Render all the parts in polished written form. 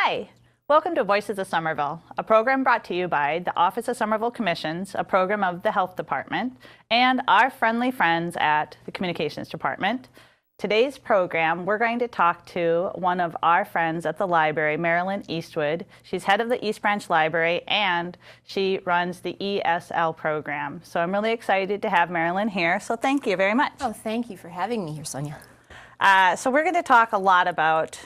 Hi, welcome to Voices of Somerville, a program brought to you by the Office of Somerville Commissions, a program of the Health Department, and our friendly friends at the Communications Department. Today's program, we're going to talk to one of our friends at the library, Marylin Eastwood. She's head of the East Branch Library, and she runs the ESL program. So I'm really excited to have Marylin here, so thank you very much. Oh, thank you for having me here, Sonia. So we're going to talk a lot about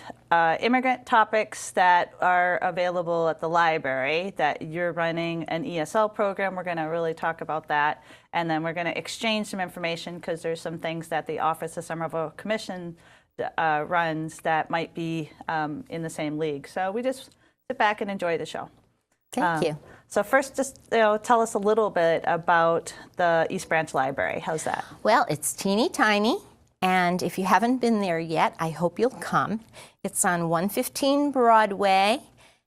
immigrant topics that are available at the library, that you're running an ESL program. We're going to really talk about that. And then we're going to exchange some information because there's some things that the Office of Somerville Commission runs that might be in the same league. So we just sit back and enjoy the show. Thank you. So first, just tell us a little bit about the East Branch Library. How's that? Well, it's teeny tiny. And if you haven't been there yet, I hope you'll come. It's on 115 Broadway.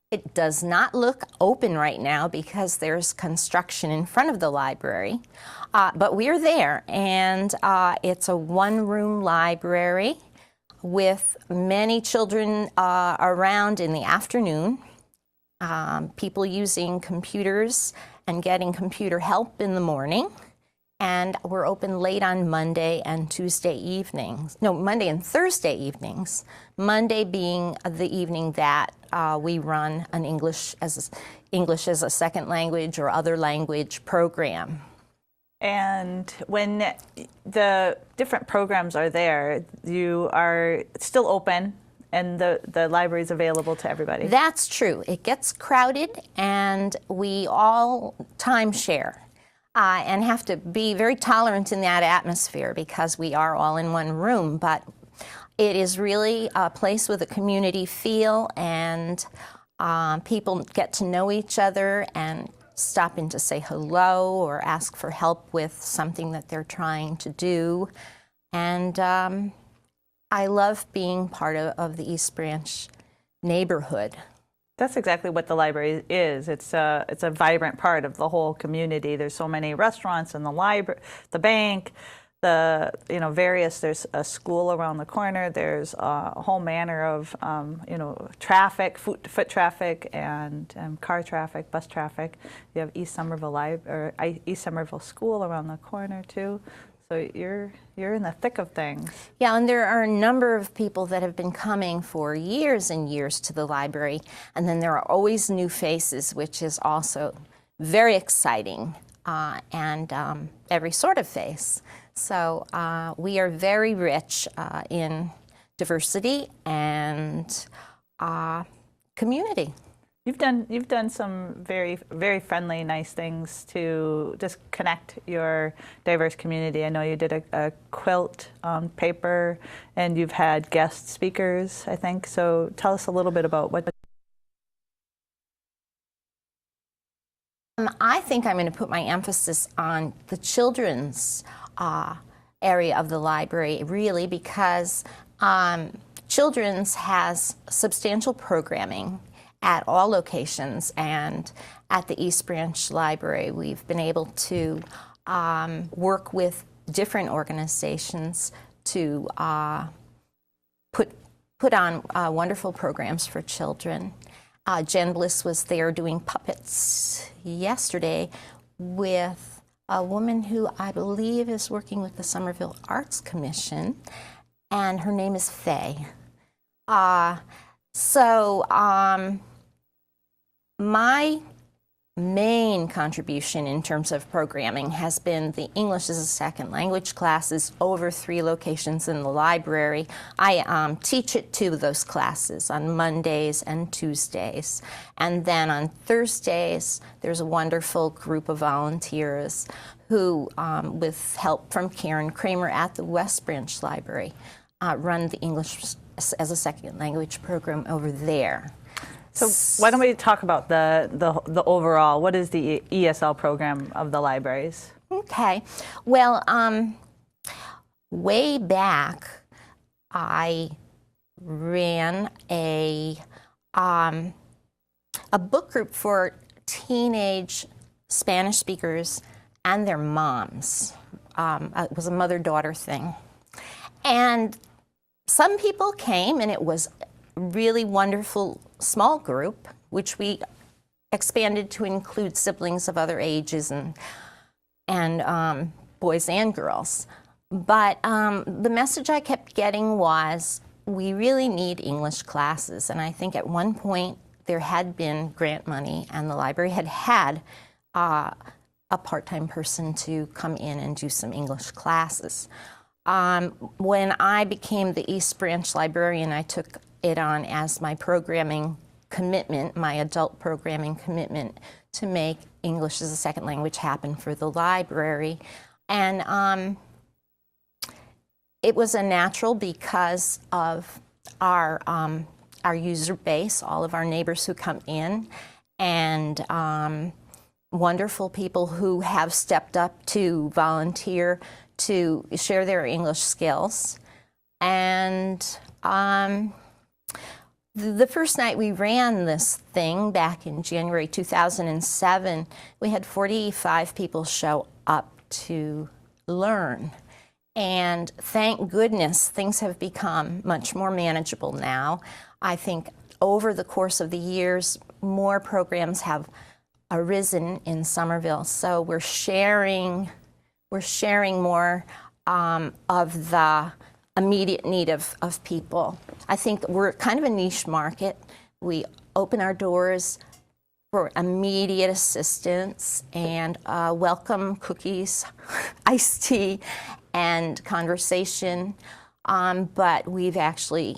It does not look open right now because there's construction in front of the library. But we're there, and it's a one-room library with many children around in the afternoon, people using computers and getting computer help in the morning. And we're open late on Monday and Tuesday evenings. No, Monday and Thursday evenings. Monday being the evening that we run an English as a second language or other language program. And when the different programs are there, you are still open and the library is available to everybody. That's true. It gets crowded and we all timeshare. And have to be very tolerant in that atmosphere because we are all in one room. But it is really a place with a community feel, and people get to know each other and stop in to say hello or ask for help with something that they're trying to do. And I love being part of the East Branch neighborhood. That's exactly what the library is. It's a vibrant part of the whole community. There's so many restaurants and the library, the bank, various. There's a school around the corner. There's a whole manner of traffic, foot traffic, and car traffic, bus traffic. You have East Somerville School around the corner too. So you're in the thick of things. Yeah, and there are a number of people that have been coming for years and years to the library, and then there are always new faces, which is also very exciting, and every sort of face. So we are very rich in diversity and community. You've done some very, very friendly, nice things to just connect your diverse community. I know you did a quilt paper, and you've had guest speakers, I think. So tell us a little bit about what. I think I'm going to put my emphasis on the children's area of the library, really, because children's has substantial programming at all locations, and at the East Branch Library we've been able to work with different organizations to put on wonderful programs for children. Jen Bliss was there doing puppets yesterday with a woman who I believe is working with the Somerville Arts Commission, and her name is Faye. My main contribution in terms of programming has been the English as a second language classes over 3 locations in the library. I teach at 2 of those classes on Mondays and Tuesdays. And then on Thursdays, there's a wonderful group of volunteers who, with help from Karen Kramer at the West Branch Library, run the English as a second language program over there. So why don't we talk about the overall, what is the ESL program of the libraries? Okay. Well, way back, I ran a book group for teenage Spanish speakers and their moms. It was a mother-daughter thing. And some people came, and it was really wonderful small group, which we expanded to include siblings of other ages and boys and girls. But the message I kept getting was, we really need English classes. And I think at one point there had been grant money, and the library had a part-time person to come in and do some English classes. When I became the East Branch librarian, I took it on as my programming commitment, my adult programming commitment, to make English as a second language happen for the library. And it was a natural because of our user base, all of our neighbors who come in, and wonderful people who have stepped up to volunteer to share their English skills. And the first night we ran this thing back in January 2007, we had 45 people show up to learn. And thank goodness things have become much more manageable now. I think over the course of the years, more programs have arisen in Somerville. So we're sharing more of the immediate need of people. I think we're kind of a niche market. We open our doors for immediate assistance and welcome cookies, iced tea, and conversation. But we've actually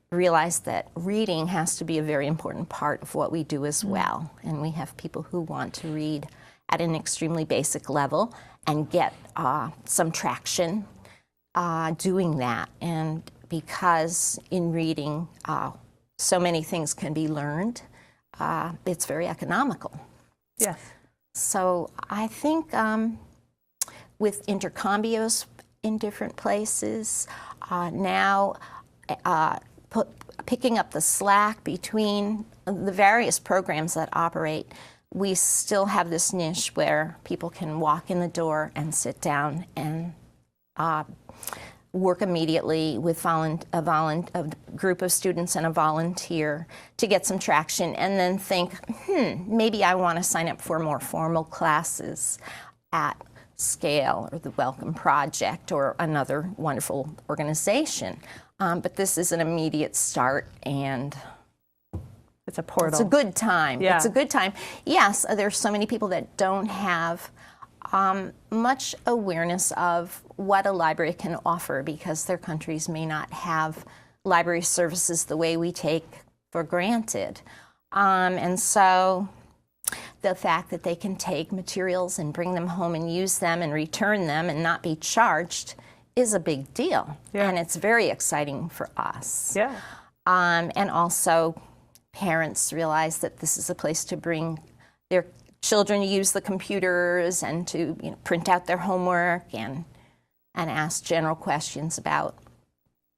realized that reading has to be a very important part of what we do as well. And we have people who want to read at an extremely basic level and get some traction doing that. And because in reading so many things can be learned, it's very economical. Yes. So I think with intercambios in different places, now picking up the slack between the various programs that operate, we still have this niche where people can walk in the door and sit down and work immediately with a group of students and a volunteer to get some traction, and then think, maybe I want to sign up for more formal classes at Scale or the Welcome Project or another wonderful organization. But this is an immediate start, and it's a portal. It's a good time. Yeah. It's a good time. Yes, there's so many people that don't have much awareness of what a library can offer because their countries may not have library services the way we take for granted. And so the fact that they can take materials and bring them home and use them and return them and not be charged is a big deal. Yeah. And it's very exciting for us. Yeah. And also parents realize that this is a place to bring their children to use the computers and to print out their homework and ask general questions about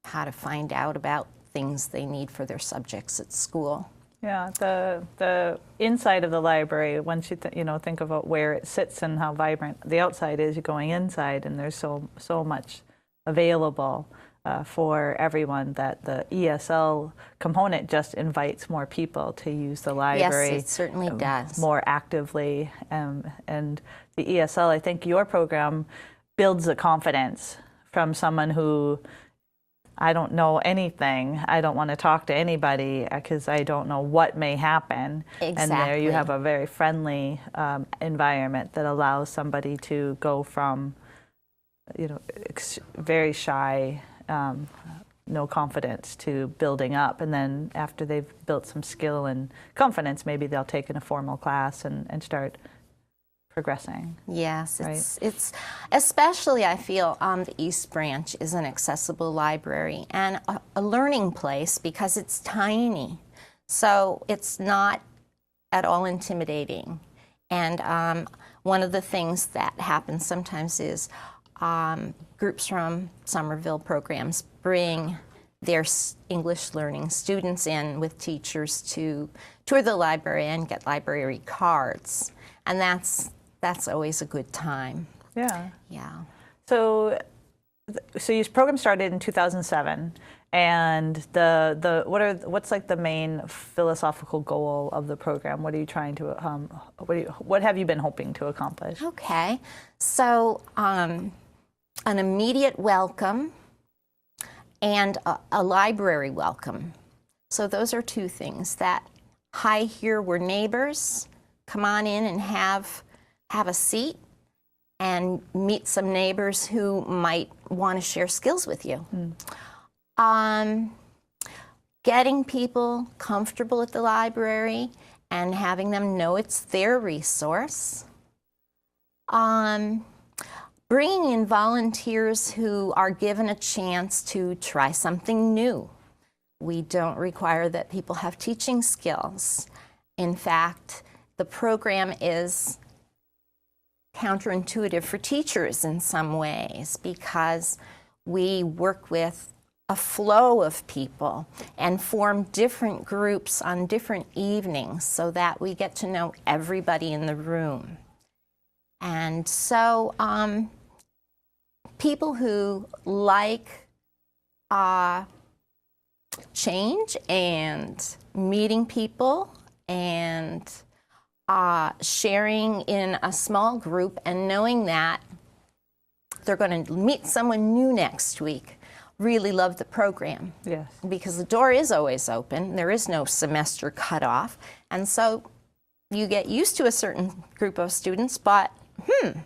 how to find out about things they need for their subjects at school. Yeah, the inside of the library, once you think about where it sits and how vibrant the outside is, you're going inside, and there's so much available for everyone that the ESL component just invites more people to use the library. Yes, it certainly does. More actively. And the ESL, I think your program builds the confidence from someone who, I don't know anything, I don't want to talk to anybody because I don't know what may happen. Exactly. And there you have a very friendly environment that allows somebody to go from very shy, no confidence to building up, and then after they've built some skill and confidence, maybe they'll take in a formal class and start progressing. Yes, right? It's especially, I feel, the East Branch is an accessible library and a learning place because it's tiny. So it's not at all intimidating. And one of the things that happens sometimes is groups from Somerville programs bring their English learning students in with teachers to tour the library and get library cards. And that's always a good time. Yeah. Yeah. So your program started in 2007, And what's like the main philosophical goal of the program? What are you trying to what have you been hoping to accomplish? Okay, so an immediate welcome and a library welcome. So those are two things that, hi, here we're neighbors, come on in and have a seat and meet some neighbors who might want to share skills with you. Getting people comfortable at the library and having them know it's their resource. Bringing in volunteers who are given a chance to try something new. We don't require that people have teaching skills. In fact, the program is counterintuitive for teachers in some ways because we work with a flow of people and form different groups on different evenings so that we get to know everybody in the room. And so people who like change and meeting people and sharing in a small group and knowing that they're going to meet someone new next week really love the program. Yes. Because the door is always open. There is no semester cutoff. And so you get used to a certain group of students, but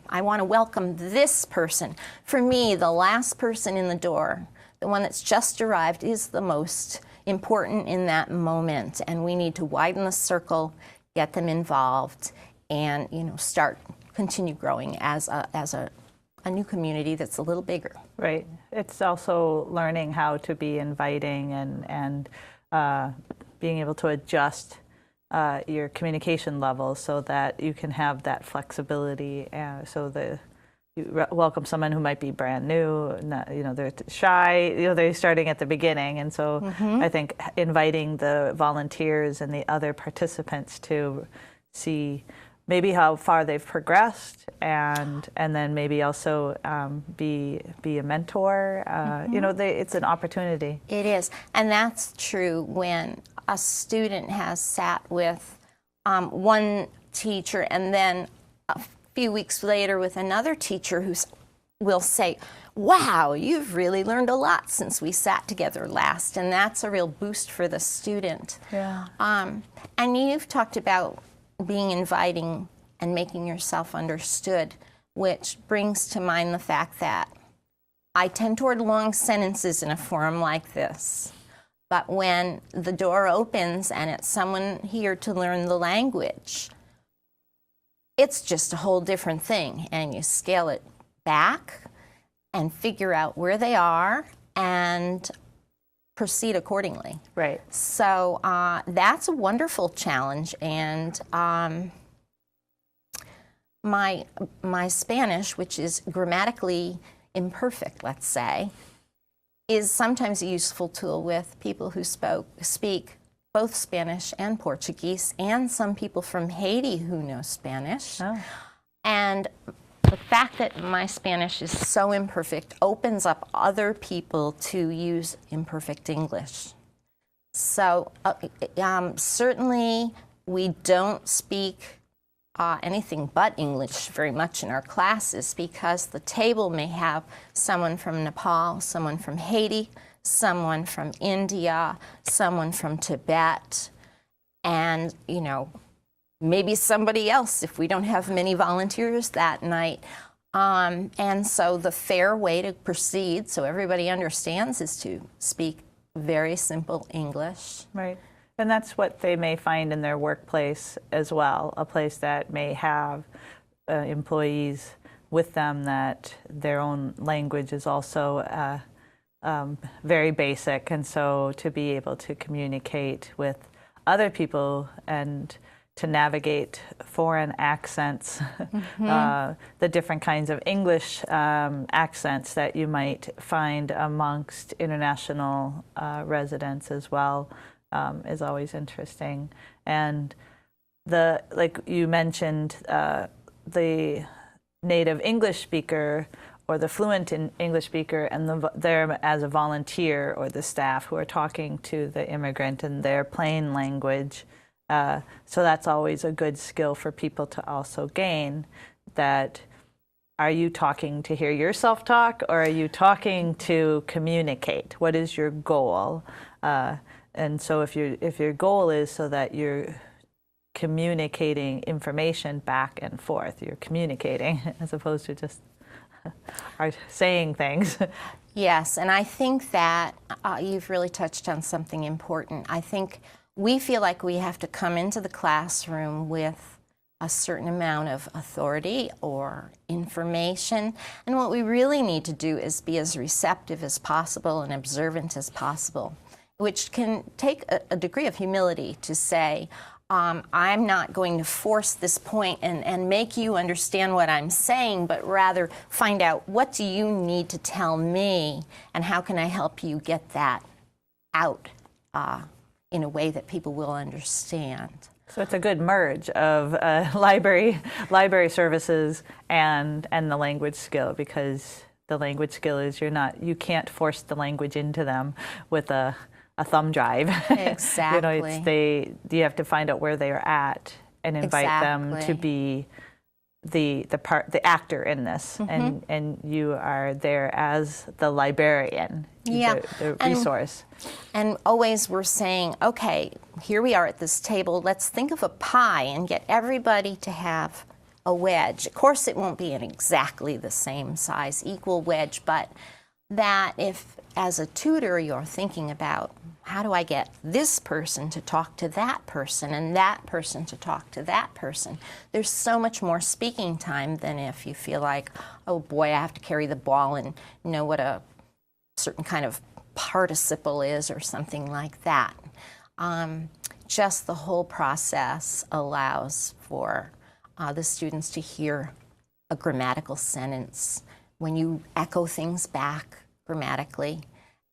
I want to welcome this person. For me, the last person in the door, the one that's just arrived, is the most important in that moment. And we need to widen the circle, get them involved, and continue growing as a new community that's a little bigger. Right. It's also learning how to be inviting and being able to adjust your communication levels so that you can have that flexibility. So that you welcome someone who might be brand new, they're shy, they're starting at the beginning. And so I think inviting the volunteers and the other participants to see maybe how far they've progressed, and then maybe also be a mentor. It's an opportunity. It is, and that's true when a student has sat with one teacher and then a few weeks later with another teacher who will say, wow, you've really learned a lot since we sat together last, and that's a real boost for the student. Yeah. And you've talked about being inviting and making yourself understood, which brings to mind the fact that I tend toward long sentences in a forum like this. But when the door opens and it's someone here to learn the language, it's just a whole different thing. And you scale it back and figure out where they are and proceed accordingly. Right. So that's a wonderful challenge. And my Spanish, which is grammatically imperfect, let's say, is sometimes a useful tool with people who speak both Spanish and Portuguese, and some people from Haiti who know Spanish. Oh. And the fact that my Spanish is so imperfect opens up other people to use imperfect English. So certainly we don't speak anything but English very much in our classes because the table may have someone from Nepal, someone from Haiti, someone from India, someone from Tibet, and, maybe somebody else if we don't have many volunteers that night. And so the fair way to proceed, so everybody understands, is to speak very simple English. Right. And that's what they may find in their workplace as well, a place that may have employees with them that their own language is also very basic. And so to be able to communicate with other people and to navigate foreign accents, the different kinds of English accents that you might find amongst international residents as well, is always interesting. And like you mentioned, the native English speaker or the fluent English speaker and they're as a volunteer, or the staff who are talking to the immigrant in their plain language. So that's always a good skill for people to also gain. That, are you talking to hear yourself talk, or are you talking to communicate? What is your goal? And so if your goal is so that you're communicating information back and forth, you're communicating as opposed to just are saying things. Yes, and I think that you've really touched on something important. I think we feel like we have to come into the classroom with a certain amount of authority or information, and what we really need to do is be as receptive as possible and observant as possible, which can take a degree of humility to say, I'm not going to force this point and make you understand what I'm saying, but rather find out, what do you need to tell me, and how can I help you get that out in a way that people will understand. So it's a good merge of library services and the language skill, because the language skill is you can't force the language into them with a thumb drive. Exactly. You have to find out where they are at and invite them to be the actor in this, and you are there as the librarian, the resource. And always we're saying, okay, here we are at this table, let's think of a pie and get everybody to have a wedge. Of course, it won't be in exactly the same size, equal wedge, but that if, as a tutor, you're thinking about, how do I get this person to talk to that person and that person to talk to that person? There's so much more speaking time than if you feel like, oh boy, I have to carry the ball and know what a certain kind of participle is or something like that. Just the whole process allows for the students to hear a grammatical sentence when you echo things back grammatically,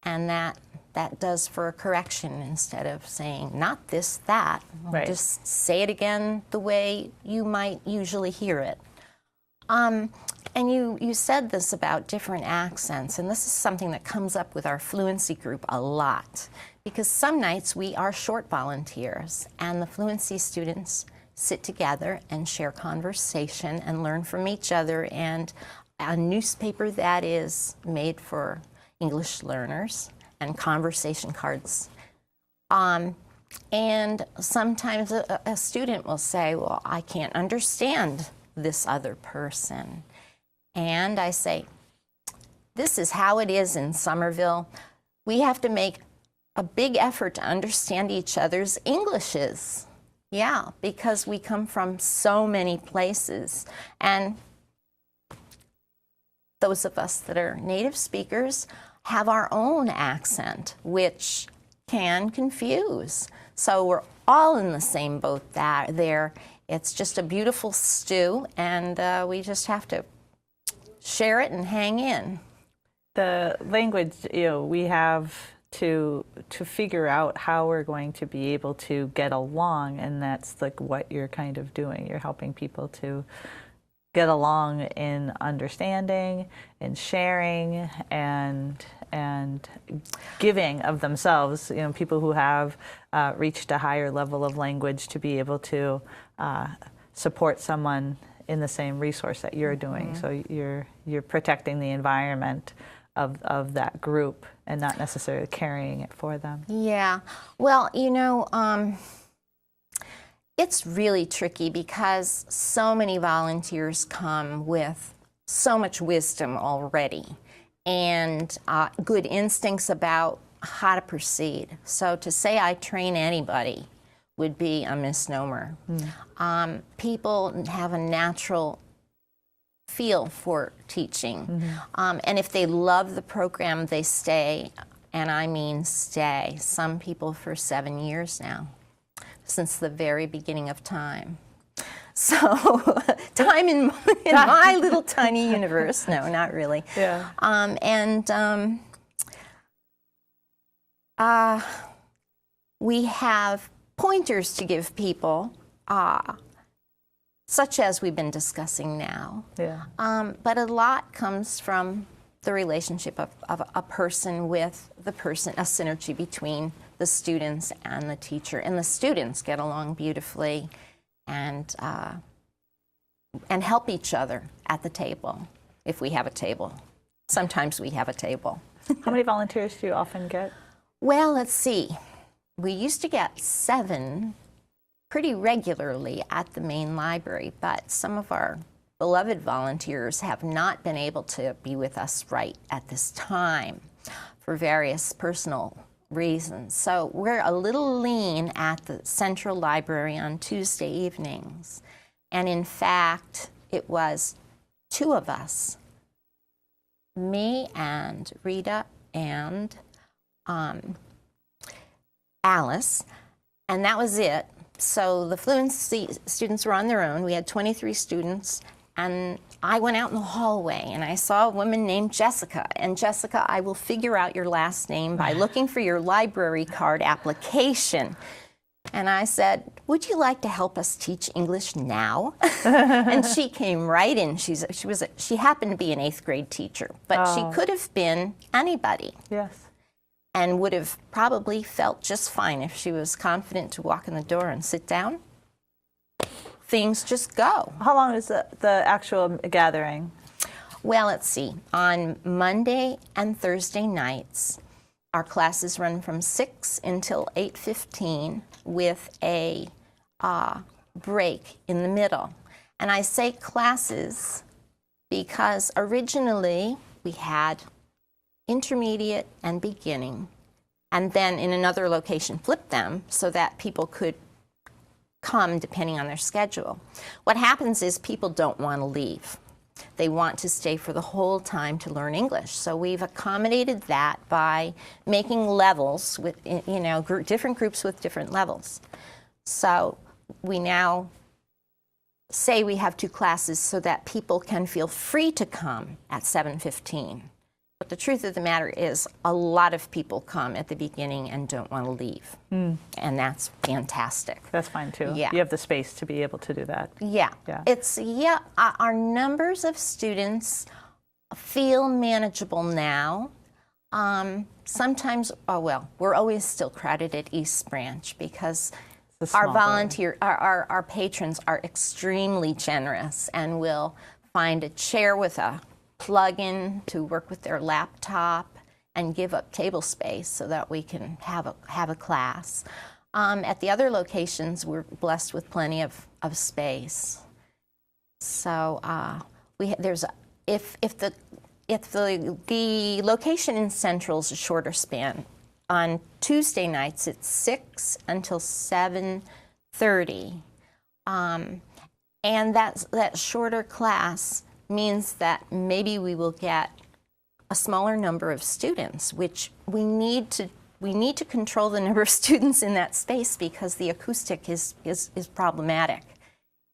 and that does for a correction instead of saying, not this, that. Right. Just say it again the way you might usually hear it. And you said this about different accents, and this is something that comes up with our fluency group a lot, because some nights we are short volunteers, and the fluency students sit together and share conversation and learn from each other, and a newspaper that is made for English learners, and conversation cards. And sometimes a student will say, well, I can't understand this other person. And I say, this is how it is in Somerville. We have to make a big effort to understand each other's Englishes. Yeah, because we come from so many places. And those of us that are native speakers have our own accent, which can confuse. So we're all in the same boat there. It's just a beautiful stew, and we just have to share it and hang in. The language, we have to figure out how we're going to be able to get along, and that's like what you're kind of doing. You're helping people to get along in understanding and sharing and giving of themselves. People who have reached a higher level of language to be able to support someone in the same resource that you're doing. So you're protecting the environment of that group and not necessarily carrying it for them. Yeah. Well, it's really tricky because so many volunteers come with so much wisdom already and good instincts about how to proceed. So to say I train anybody would be a misnomer. People have a natural feel for teaching. And if they love the program, they stay, and I mean stay. Some people for 7 years now, since the very beginning of time. So time in my little tiny universe, no, not really. Yeah. We have pointers to give people such as we've been discussing now. Yeah. But a lot comes from the relationship of a person with the person, a synergy between the students and the teacher. And the students get along beautifully and help each other at the table, if we have a table. Sometimes we have a table. How many volunteers do you often get? Well, let's see. We used to get 7 pretty regularly at the main library, but some of our beloved volunteers have not been able to be with us right at this time for various personal reasons. So we're a little lean at the Central Library on Tuesday evenings. And in fact, it was 2 of us, me and Rita and Alice, and that was it. So the fluency students were on their own. We had 23 students, and I went out in the hallway and I saw a woman named Jessica. And Jessica, I will figure out your last name by looking for your library card application. And I said, would you like to help us teach English now? And she came right in. She happened to be an 8th grade teacher, but she could have been anybody. Yes. And would have probably felt just fine if she was confident to walk in the door and sit down. Things just go. How long is the actual gathering? Well, let's see. On Monday and Thursday nights, our classes run from 6 until 8:15 with a break in the middle. And I say classes because originally we had intermediate and beginning, and then in another location flip them so that people could come depending on their schedule. What happens is people don't want to leave. They want to stay for the whole time to learn English. So we've accommodated that by making levels with, you know, different groups with different levels. So we now say we have 2 classes so that people can feel free to come at 7:15. But the truth of the matter is a lot of people come at the beginning and don't want to leave. And that's fantastic. That's fine too. Yeah. You have the space to be able to do that. Yeah. Yeah. Our numbers of students feel manageable now. Sometimes, we're always still crowded at East Branch because our patrons are extremely generous and will find a chair with a plug-in to work with their laptop and give up table space so that we can have a class. At the other locations, we're blessed with plenty of space. So if the location in Central is a shorter span, on Tuesday nights it's 6 until 7:30, and that shorter class means that maybe we will get a smaller number of students, which we need to control the number of students in that space because the acoustic is problematic.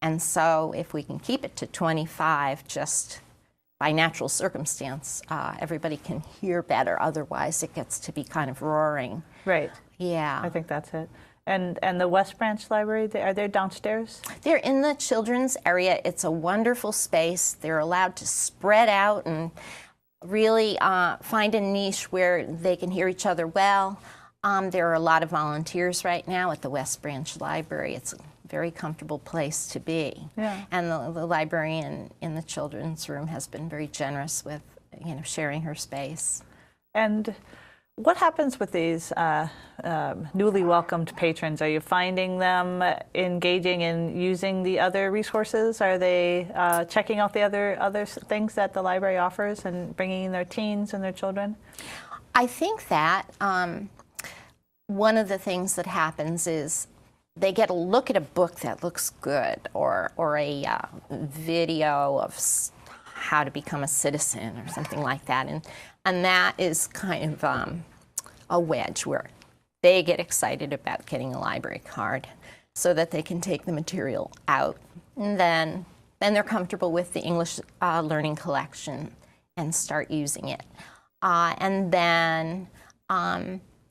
And so if we can keep it to 25 just by natural circumstance, everybody can hear better. Otherwise, it gets to be kind of roaring. Right. Yeah. I think that's it. And the West Branch Library, are they downstairs? They're in the children's area. It's a wonderful space. They're allowed to spread out and really find a niche where they can hear each other well. There are a lot of volunteers right now at the West Branch Library. It's a very comfortable place to be. Yeah. And the librarian in the children's room has been very generous with, sharing her space. And what happens with these newly welcomed patrons? Are you finding them engaging in using the other resources? Are they checking out the other things that the library offers and bringing in their teens and their children? I think that one of the things that happens is they get a look at a book that looks good or a video of how to become a citizen or something like that. And that is kind of a wedge where they get excited about getting a library card so that they can take the material out. And then they're comfortable with the English learning collection and start using it. And then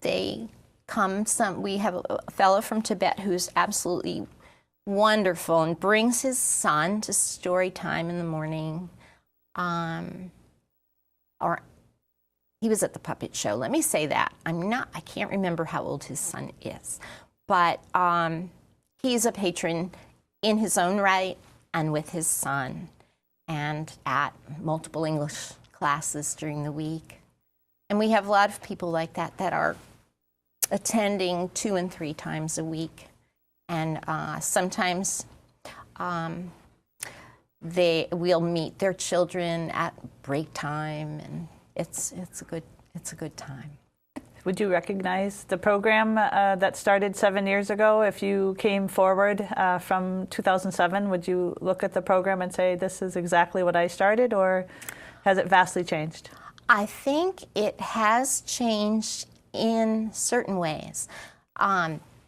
they come, we have a fellow from Tibet who's absolutely wonderful and brings his son to story time in the morning. Or he was at the puppet show. Let me say that. I can't remember how old his son is, but he's a patron in his own right and with his son, and at multiple English classes during the week. And we have a lot of people like that that are attending 2 and 3 times a week. And sometimes we'll meet their children at break time, and it's a good time. Would you recognize the program that started 7 years ago? If you came forward from 2007, would you look at the program and say, this is exactly what I started, or has it vastly changed? I think it has changed in certain ways.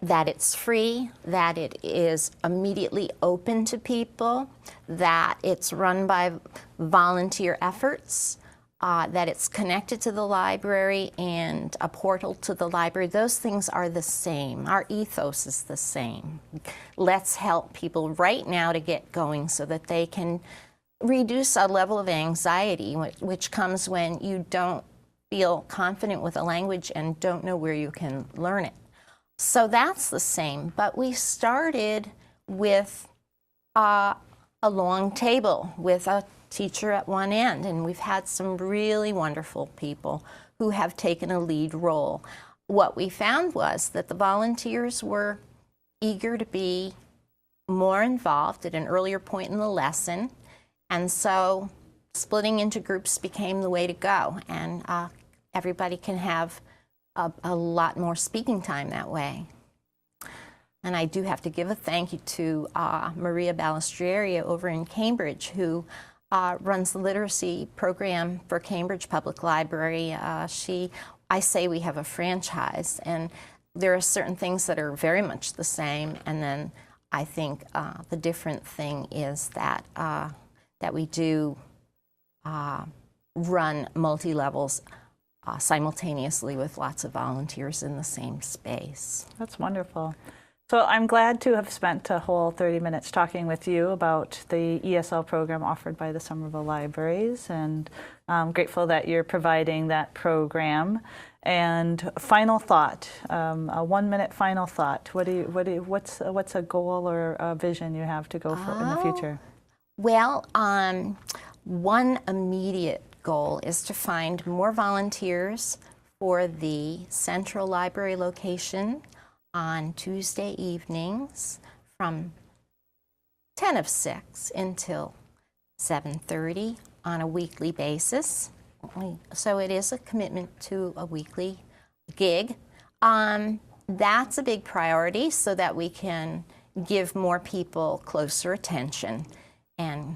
That it's free, that it is immediately open to people, that it's run by volunteer efforts, that it's connected to the library and a portal to the library. Those things are the same. Our ethos is the same. Let's help people right now to get going so that they can reduce a level of anxiety, which comes when you don't feel confident with a language and don't know where you can learn it. So that's the same, but we started with a long table with a teacher at one end, and we've had some really wonderful people who have taken a lead role. What we found was that the volunteers were eager to be more involved at an earlier point in the lesson, and so splitting into groups became the way to go, and everybody can have a lot more speaking time that way. And I do have to give a thank you to Maria Balistrieri over in Cambridge, who runs the literacy program for Cambridge Public Library. I say we have a franchise, and there are certain things that are very much the same, and then I think the different thing is that that we do run multi-levels simultaneously with lots of volunteers in the same space. That's wonderful. So I'm glad to have spent a whole 30 minutes talking with you about the ESL program offered by the Somerville Libraries, and I'm grateful that you're providing that program. And final thought, a 1-minute final thought. What's a goal or a vision you have to go for in the future? Well, one immediate goal is to find more volunteers for the Central Library location on Tuesday evenings from 10 of 6 until 7:30 on a weekly basis. So it is a commitment to a weekly gig. That's a big priority so that we can give more people closer attention and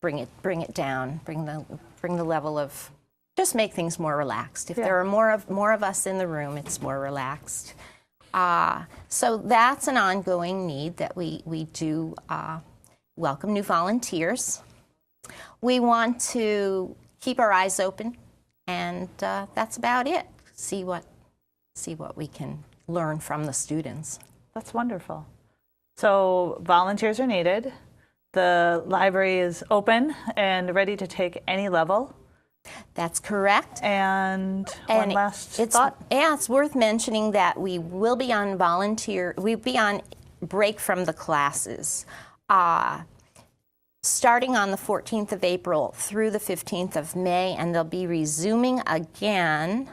bring it down, bring the level of, just make things more relaxed. If there are more of us in the room, it's more relaxed. So that's an ongoing need that we do welcome new volunteers. We want to keep our eyes open, and that's about it. See what we can learn from the students. That's wonderful. So volunteers are needed. The library is open and ready to take any level. That's correct. And one last thought. Yeah, it's worth mentioning that we will be on break from the classes, starting on the 14th of April through the 15th of May, and they'll be resuming again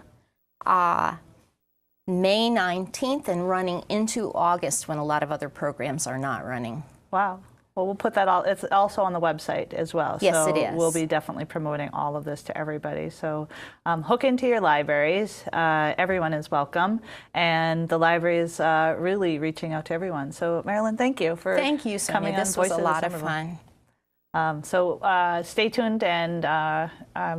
May 19th and running into August, when a lot of other programs are not running. Wow. Well, we'll put that all, it's also on the website as well. Yes, so it is. We'll be definitely promoting all of this to everybody. So hook into your libraries. Everyone is welcome. And the library is really reaching out to everyone. So Marylin, thank you for Thank you, Sonia. coming on This was Voices a lot of Somerville. fun. So stay tuned and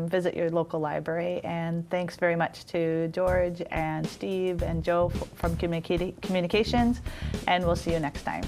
visit your local library. And thanks very much to George and Steve and Joe from Communications. And we'll see you next time.